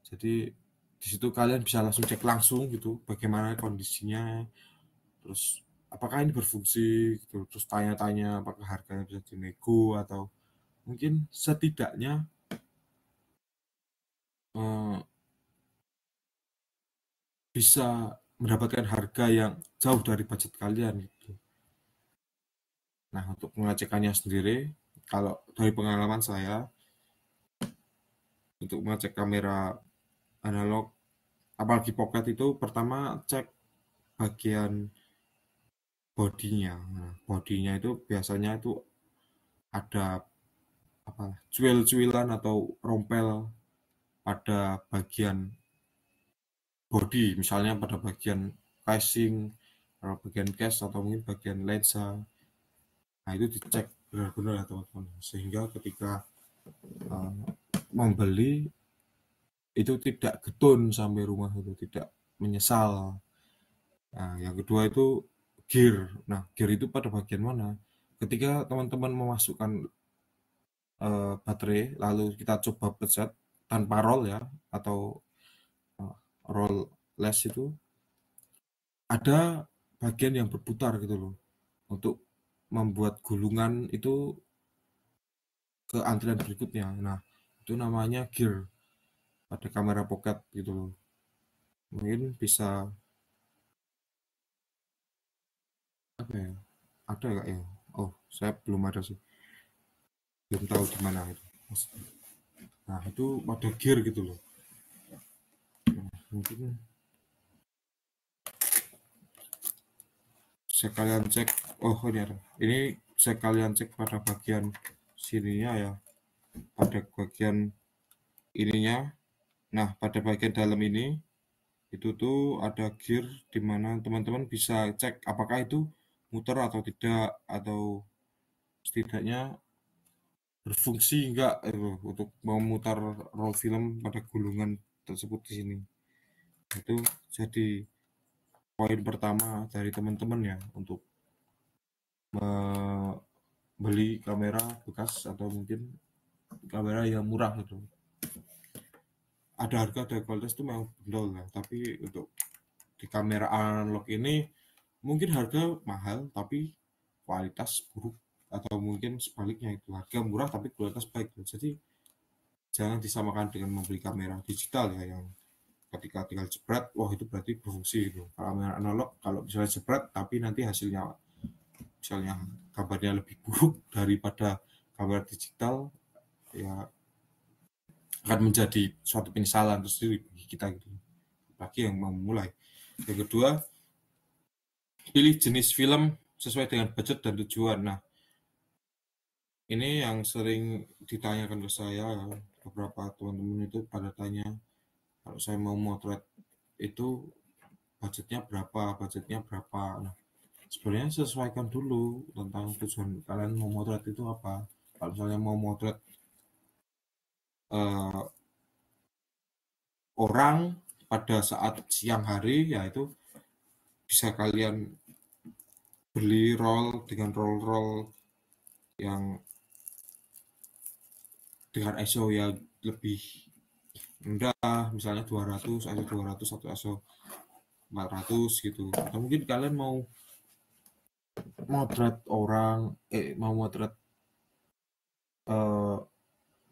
Jadi di situ kalian bisa langsung cek langsung gitu bagaimana kondisinya, terus apakah ini berfungsi gitu, terus tanya-tanya apakah harganya bisa dinego atau mungkin setidaknya eh, bisa mendapatkan harga yang jauh dari budget kalian gitu. Nah, untuk pengecekannya sendiri, kalau dari pengalaman saya, untuk mengecek kamera analog, apalagi pocket itu, pertama cek bagian bodinya. Nah, bodinya itu biasanya itu ada apa, cuil-cuilan atau rompel pada bagian body, misalnya pada bagian casing, pada bagian case atau mungkin bagian lensa. Nah, itu dicek benar-benar ya teman-teman. Sehingga ketika membeli itu tidak getun sampai rumah itu, tidak. menyesal. Nah, yang kedua itu gear. Nah, gear itu pada bagian mana? Ketika teman-teman memasukkan baterai, lalu kita coba pencet tanpa roll ya, atau roll less itu, ada bagian yang berputar gitu loh, untuk membuat gulungan itu ke antrian berikutnya. Nah, itu namanya gear pada kamera pocket gitu loh. Mungkin bisa apa ya? Ada nggak ya? Oh, saya belum ada sih. Belum tahu di mana itu. Nah, itu pada gear gitu loh. Mungkin sekalian cek. Oh, ini ada. Ini sekalian cek pada bagian sininya ya. Pada bagian ininya. Nah, pada bagian dalam ini itu tuh ada gear di mana teman-teman bisa cek apakah itu muter atau tidak, atau setidaknya berfungsi enggak untuk memutar roll film pada gulungan tersebut di sini. Itu jadi poin pertama dari teman-teman ya untuk membeli kamera bekas atau mungkin kamera yang murah gitu. Ada harga, ada kualitas itu memang benar lah, tapi untuk di kamera analog ini mungkin harga mahal tapi kualitas buruk, atau mungkin sebaliknya, itu harga murah tapi kualitas baik. Jadi jangan disamakan dengan membeli kamera digital ya, yang ketika tinggal jepret wah itu berarti berfungsi gitu. Kalau kamera analog, kalau misalnya jepret tapi nanti hasilnya misalnya gambarnya lebih buruk daripada kamera digital, ya akan menjadi suatu penyesalan tersendiri bagi kita gitu, bagi yang mau memulai. Yang kedua, pilih jenis film sesuai dengan budget dan tujuan. Nah, ini yang sering ditanyakan ke saya, beberapa teman-teman itu pada tanya, kalau saya mau motret itu budgetnya berapa. Nah, sebenarnya sesuaikan dulu tentang tujuan kalian mau motret itu apa. Kalau misalnya mau motret uh, orang pada saat siang hari, ya itu bisa kalian beli roll dengan roll yang dengan ISO yang lebih rendah, misalnya 200 atau 200 atau ISO 400 gitu. Atau mungkin kalian mau motret orang, mau motret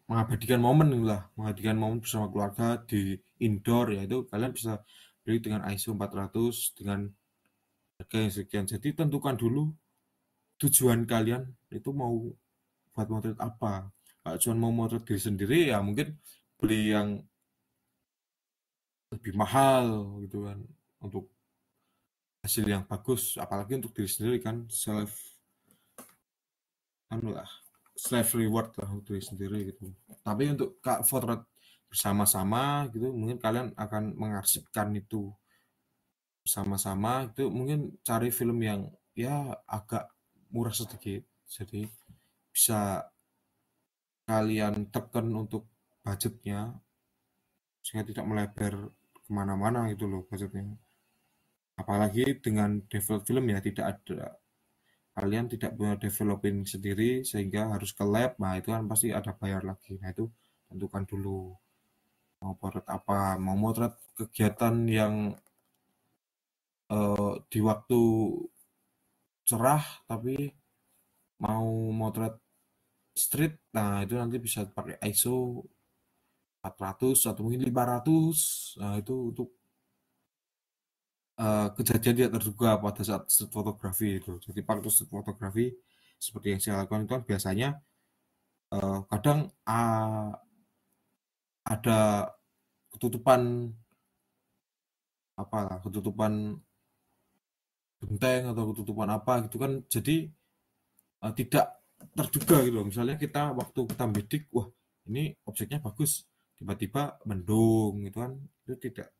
mengabadikan momen lah, mengabadikan momen bersama keluarga di indoor, ya itu kalian bisa beli dengan ISO 400 dengan harga yang sekian. Jadi tentukan dulu tujuan kalian itu mau buat motret apa. Kalau cuma mau motret diri sendiri ya mungkin beli yang lebih mahal gitu kan, untuk hasil yang bagus, apalagi untuk diri sendiri kan, self reward lah untuk diri sendiri gitu. Tapi untuk potret bersama-sama gitu, mungkin kalian akan mengarsipkan itu bersama-sama, itu mungkin cari film yang ya agak murah sedikit, jadi bisa kalian tekan untuk budgetnya sehingga tidak melebar kemana-mana gitu loh budgetnya. Apalagi dengan develop film ya, tidak ada, kalian tidak punya developing sendiri sehingga harus ke lab, nah itu kan pasti ada bayar lagi. Nah itu tentukan dulu mau potret apa, mau motret kegiatan yang di waktu cerah tapi mau motret street, nah itu nanti bisa pakai ISO 400 atau mungkin 500. Nah itu untuk kejadian tidak terduga pada saat street fotografi itu. Jadi waktu street fotografi seperti yang saya lakukan itu kan biasanya kadang ada ketutupan, apalah, ketutupan genteng atau ketutupan apa gitu kan, jadi tidak terduga gitu loh. Misalnya kita waktu kita bidik, wah ini objeknya bagus, tiba-tiba mendung gitu kan, itu tidak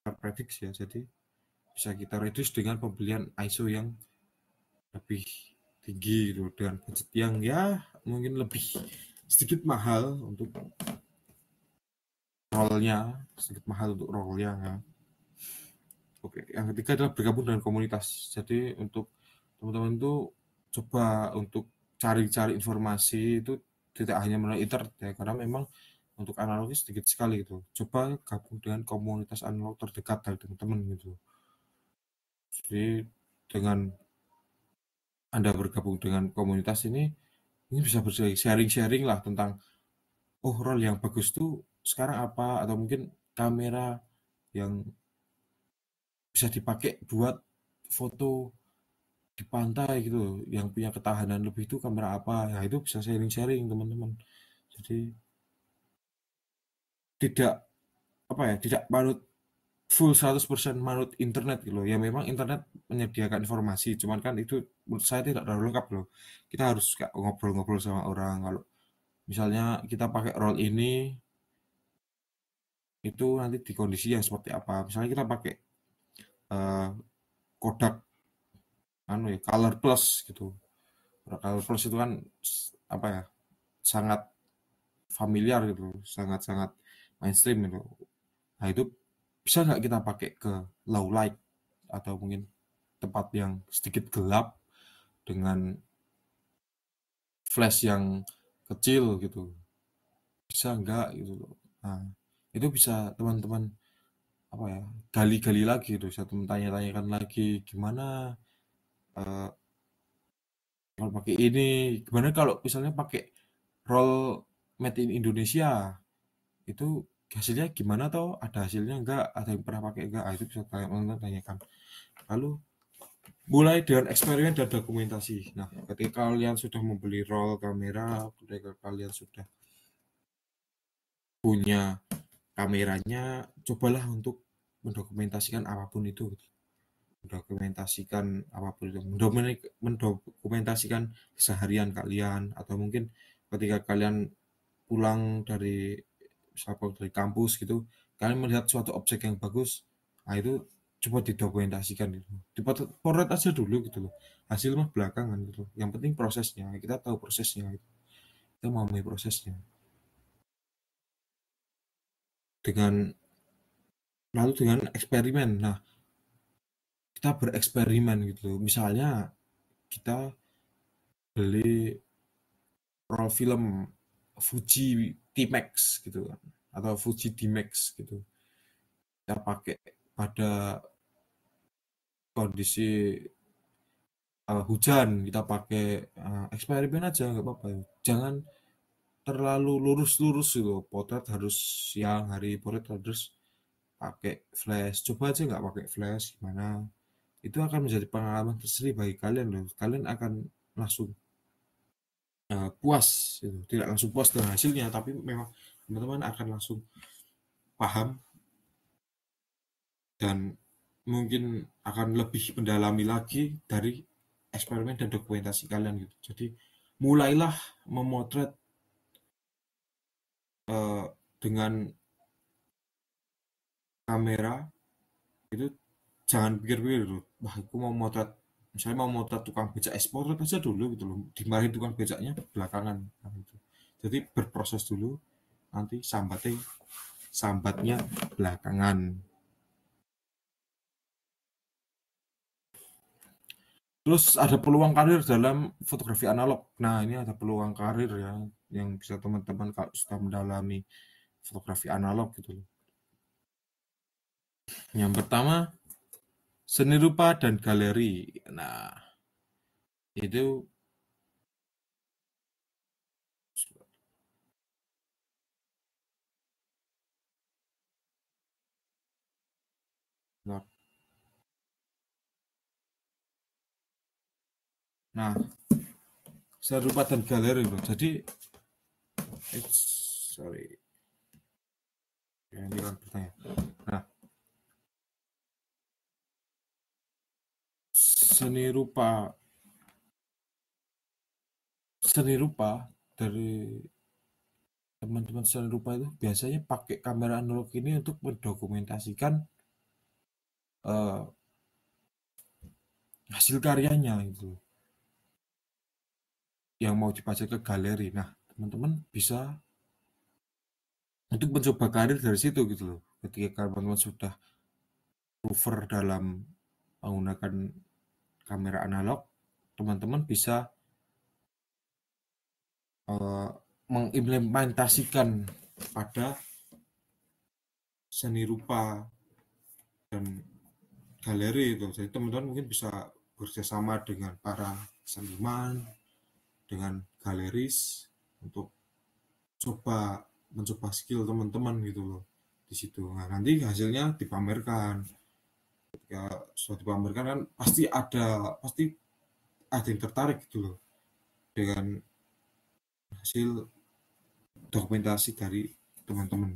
terprediksi ya. Jadi bisa kita reduce dengan pembelian ISO yang lebih tinggi gitu, dengan budget yang ya mungkin lebih sedikit mahal untuk rollnya, sedikit mahal untuk rollnya ya. Oke, yang ketiga adalah bergabung dengan komunitas. Jadi untuk teman-teman itu coba untuk cari-cari informasi itu tidak hanya melalui internet ya, karena memang untuk analogis sedikit sekali gitu. Coba gabung dengan komunitas analog terdekat dari teman-teman gitu. Jadi dengan Anda bergabung dengan komunitas ini bisa sharing-sharing lah tentang oh role yang bagus tuh sekarang apa, atau mungkin kamera yang bisa dipakai buat foto di pantai gitu loh, yang punya ketahanan lebih itu kamera apa, ya itu bisa sharing-sharing teman-teman. Jadi tidak apa ya, tidak manut full 100% manut internet gitu loh. Ya memang internet menyediakan informasi, cuman kan itu menurut saya tidak terlalu lengkap loh. Kita harus kayak ngobrol-ngobrol sama orang. Kalau misalnya kita pakai role ini, itu nanti di kondisi yang seperti apa. Misalnya kita pakai eh, Kodak anu ya, Color Plus gitu. Color Plus itu kan apa ya, sangat familiar gitu, sangat-sangat mainstream gitu. Nah itu bisa nggak kita pakai ke low light atau mungkin tempat yang sedikit gelap dengan flash yang kecil gitu, bisa nggak gitu loh. Nah itu bisa teman-teman apa ya, gali-gali lagi gitu, satu tanya-tanyakan lagi gimana eh, kalau pakai ini, gimana kalau misalnya pakai roll made in Indonesia itu hasilnya gimana, toh ada hasilnya enggak, ada yang pernah pakai enggak. Ah, itu bisa teman-teman tanyakan. Lalu mulai dengan eksperimen dan dokumentasi. Nah, ketika kalian sudah membeli roll kamera, ketika kalian sudah punya kameranya, cobalah untuk mendokumentasikan apapun itu. Mendokumentasikan apapun itu. Mendokumentasikan keseharian kalian, atau mungkin ketika kalian pulang dari misalnya dari kampus gitu, kalian melihat suatu objek yang bagus, nah itu coba didokumentasikan gitu. Dipotret aja dulu gitu loh. Hasil mah belakangan gitu. Yang penting prosesnya, kita tahu prosesnya gitu. Kita memahami prosesnya. Dengan lalu dengan eksperimen. Nah, kita bereksperimen gitu loh. Misalnya kita beli roll film Fuji T-Max gitu kan, atau Fuji D-Max gitu. Kita pakai pada kondisi hujan, kita pakai eksperimen aja nggak apa-apa. Jangan terlalu lurus-lurus gitu. Potret harus siang hari, potret harus pakai flash. Coba aja nggak pakai flash gimana. Itu akan menjadi pengalaman tersendiri bagi kalian loh. Kalian akan langsung puas gitu. Tidak langsung puas dengan hasilnya, tapi memang teman-teman akan langsung paham dan mungkin akan lebih mendalami lagi dari eksperimen dan dokumentasi kalian gitu. Jadi mulailah memotret eh, dengan kamera itu, jangan pikir-pikir dulu, wah aku mau motret, misalnya mau motret tukang becak, potret aja dulu gitu loh, dimarahin tukang becaknya belakangan. Nah, gitu. Jadi berproses dulu, nanti sambatnya belakangan. Terus ada peluang karir dalam fotografi analog. Nah ini ada peluang karir ya, yang bisa teman-teman kalau sudah mendalami fotografi analog gitu loh. Yang pertama, seni rupa dan galeri. Nah itu nah seni rupa dan galeri loh. Jadi sorry, ya, ini kan bertanya. Nah, seni rupa seni rupa dari teman-teman seni rupa itu biasanya pakai kamera analog ini untuk mendokumentasikan eh, hasil karyanya itu yang mau dipajang ke galeri. Nah, teman-teman bisa untuk mencoba karir dari situ gitu loh. Ketika teman-teman sudah prover dalam menggunakan kamera analog, teman-teman bisa mengimplementasikan pada seni rupa dan galeri itu. Jadi teman-teman mungkin bisa bekerjasama dengan para seniman, dengan galeris untuk mencoba skill teman-teman gitu loh di situ. Nah, nanti hasilnya dipamerkan. Ketika sudah dipamerkan kan pasti ada yang tertarik gitu loh dengan hasil dokumentasi dari teman-teman.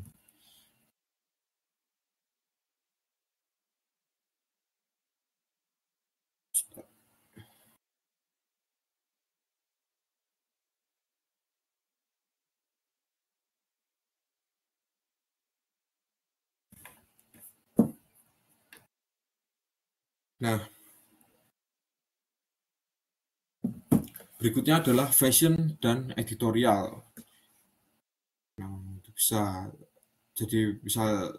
Nah, berikutnya adalah fashion dan editorial. Nah, itu bisa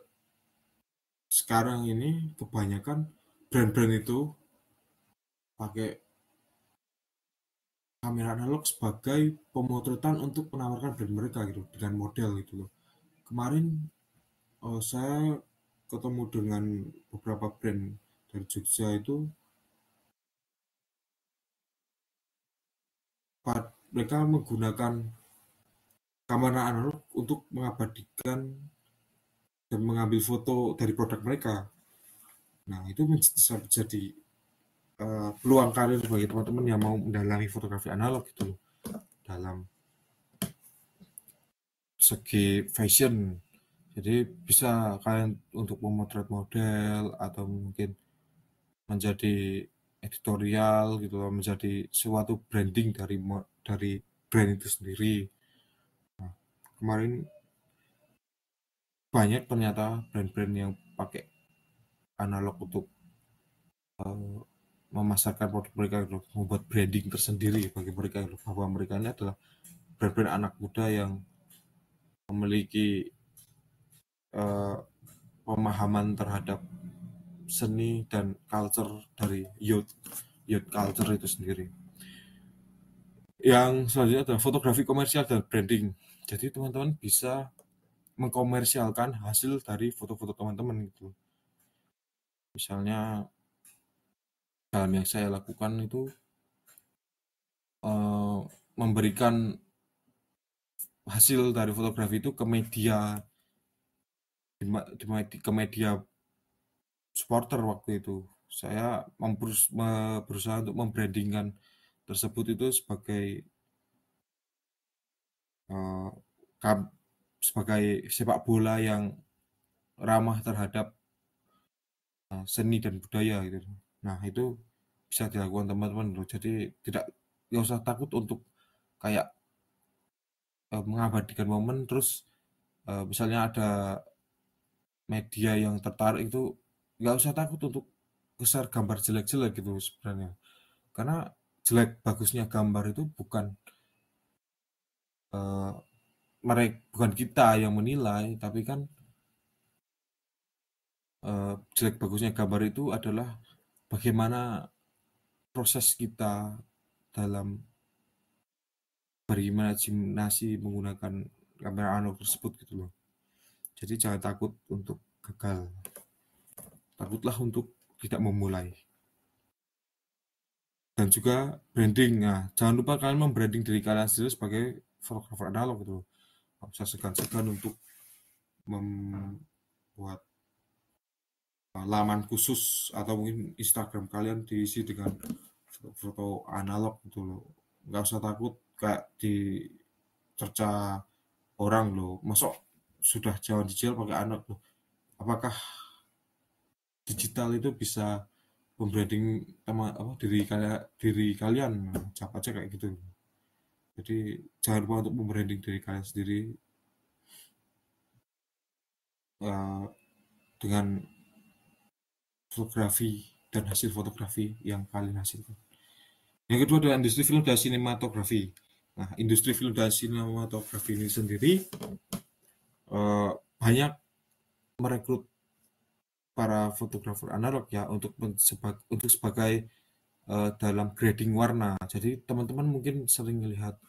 sekarang ini kebanyakan brand-brand itu pakai kamera analog sebagai pemotretan untuk menawarkan brand mereka gitu dengan model gitu loh. Kemarin saya ketemu dengan beberapa brand dari Jogja itu mereka menggunakan kamera analog untuk mengabadikan dan mengambil foto dari produk mereka. Nah, itu bisa menjadi peluang karir bagi teman-teman yang mau mendalami fotografi analog gitu loh, dalam segi fashion. Jadi bisa kalian untuk memotret model atau mungkin menjadi editorial gitu loh, menjadi suatu branding dari brand itu sendiri. Nah, kemarin banyak ternyata brand-brand yang pakai analog untuk eh, memasarkan produk mereka gitu, membuat branding tersendiri bagi mereka gitu, bahwa mereka ini adalah brand-brand anak muda yang memiliki eh, pemahaman terhadap seni dan culture dari youth culture itu sendiri. Yang selanjutnya adalah fotografi komersial dan branding. Jadi teman-teman bisa mengkomersialkan hasil dari foto-foto teman-teman gitu. Misalnya dalam yang saya lakukan itu eh, memberikan hasil dari fotografi itu ke media ke media supporter waktu itu. Saya berusaha untuk membrandingkan tersebut itu sebagai eh, sebagai sepak bola yang ramah terhadap seni dan budaya gitu. Nah, itu bisa dilakukan teman-teman loh. Jadi nggak usah takut untuk kayak mengabadikan momen terus misalnya ada media yang tertarik itu nggak usah takut untuk share gambar jelek-jelek gitu sebenarnya. Karena jelek bagusnya gambar itu eh, bukan kita yang menilai, tapi kan jelek bagusnya gambar itu adalah bagaimana proses kita dalam berimajinasi menggunakan kamera analog tersebut gitu loh. Jadi jangan takut untuk gagal. Takutlah untuk tidak memulai. Dan juga branding. Nah, jangan lupa kalian membranding diri kalian sendiri sebagai fotografer analog gitu loh. Nggak usah segan-segan untuk membuat laman khusus atau mungkin Instagram kalian diisi dengan foto-foto analog gitu loh. Nggak usah takut kayak di cerca orang loh. Masuk sudah jauh digital pakai analog loh. Apakah digital itu bisa membranding diri kalian? Siapa aja kayak gitu. Jadi jangan lupa untuk membranding diri kalian sendiri uh, dengan fotografi dan hasil fotografi yang kalian hasilkan. Yang kedua adalah industri film dan sinematografi. Nah, industri film dan sinematografi ini sendiri banyak merekrut para fotografer analog ya untuk sebagai dalam grading warna. Jadi teman-teman mungkin sering melihat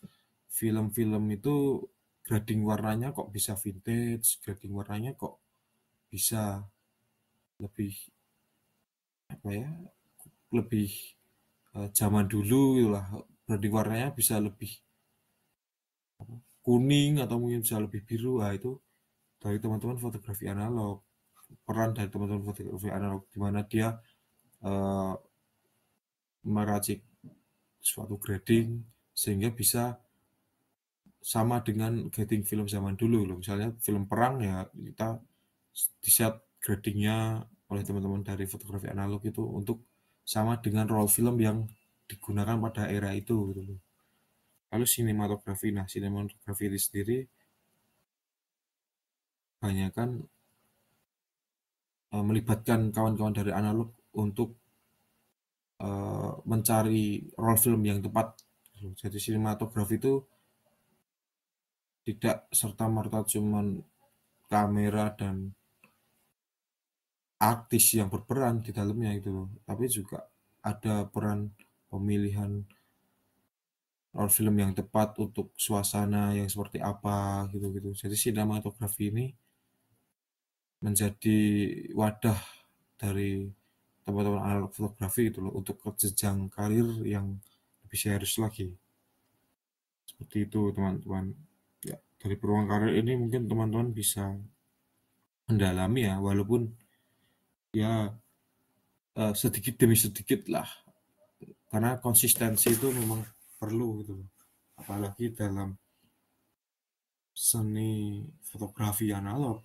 film-film itu grading warnanya kok bisa vintage, grading warnanya kok bisa lebih apa ya, lebih zaman dulu lah. Grading warnanya bisa lebih kuning atau mungkin bisa lebih biru. Nah, itu dari teman-teman fotografi analog. Peran dari teman-teman fotografi analog di mana dia eh, meracik suatu grading sehingga bisa sama dengan grading film zaman dulu loh. Misalnya film perang ya kita di set gradingnya oleh teman-teman dari fotografi analog itu untuk sama dengan roll film yang digunakan pada era itu gitu loh. Lalu sinematografi, nah sinematografi itu sendiri banyak kan melibatkan kawan-kawan dari analog untuk mencari roll film yang tepat. Jadi sinematografi itu tidak serta-merta cuman kamera dan artis yang berperan di dalamnya itu loh, tapi juga ada peran pemilihan role film yang tepat untuk suasana yang seperti apa gitu-gitu. Jadi sinematografi ini menjadi wadah dari teman-teman analog fotografi gitu loh untuk jenjang karir yang lebih serius lagi. Seperti itu teman-teman. Ya, dari peluang karir ini mungkin teman-teman bisa mendalami ya, walaupun ya sedikit demi sedikit lah, karena konsistensi itu memang perlu gitu loh. Apalagi dalam seni fotografi analog,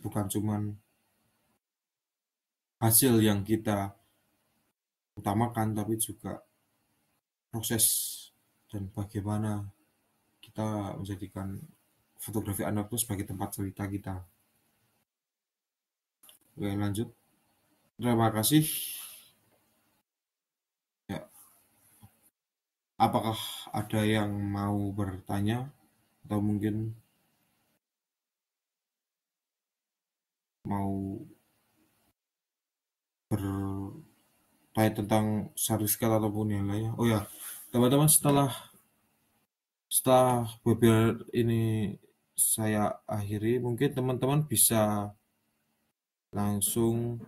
bukan cuman hasil yang kita utamakan, tapi juga proses dan bagaimana kita menjadikan fotografi analog itu sebagai tempat cerita kita. Oke, lanjut. Terima kasih. Ya, apakah ada yang mau bertanya atau mungkin mau bertanya tentang Sariskal ataupun yang lainnya? Oh ya, teman-teman, setelah webinar ini saya akhiri, mungkin teman-teman bisa langsung